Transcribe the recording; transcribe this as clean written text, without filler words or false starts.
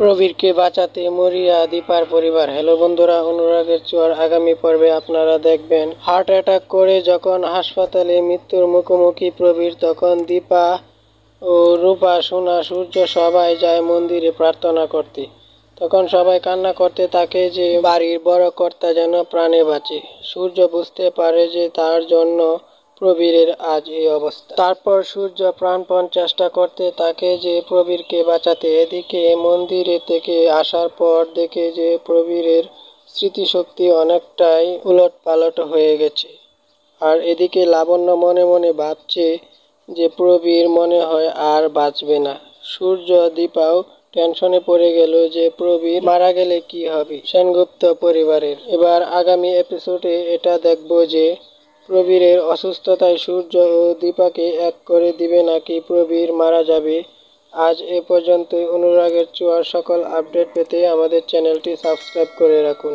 প্রবীরকে বাঁচাতে মরিয়া দীপার পরিবার। হ্যালো বন্ধুরা, অনুরাগের ছোঁয়ার আগামী পর্বে আপনারা দেখবেন হার্ট অ্যাটাক করে যখন হাসপাতালে মৃত্যুর মুখোমুখি প্রবীর, তখন দীপা ও রূপা, সোনা, সূর্য সবাই যায় মন্দিরে প্রার্থনা করতে। তখন সবাই কান্না করতে থাকে যে বাড়ির বড় কর্তা যেন প্রাণে বাঁচে। সূর্য বুঝতে পারে যে তার জন্য প্রবীরের আজ এই অবস্থা। তারপর সূর্য প্রাণপণ চেষ্টা করতে থাকে যে প্রবীরকে বাঁচাতে। এদিকে মন্দিরে থেকে আসার পর দেখে যে প্রবীরের স্মৃতিশক্তি অনেকটাই উলটপালট হয়ে গেছে। আর এদিকে লাবণ্য মনে মনে ভাবছে যে প্রবীর মনে হয় আর বাঁচবে না। সূর্য, দীপাও টেনশনে পড়ে গেল যে প্রবীর মারা গেলে কি হবে সেনগুপ্ত পরিবারের। এবার আগামী এপিসোডে এটা দেখব যে প্রবীরের অসুস্থতায় সূর্য ও দীপাকে এক করে দিবে নাকি প্রবীর মারা যাবে। আজ এ পর্যন্তই। অনুরাগের ছোঁয়ার সকল আপডেট পেতে আমাদের চ্যানেলটি সাবস্ক্রাইব করে রাখুন।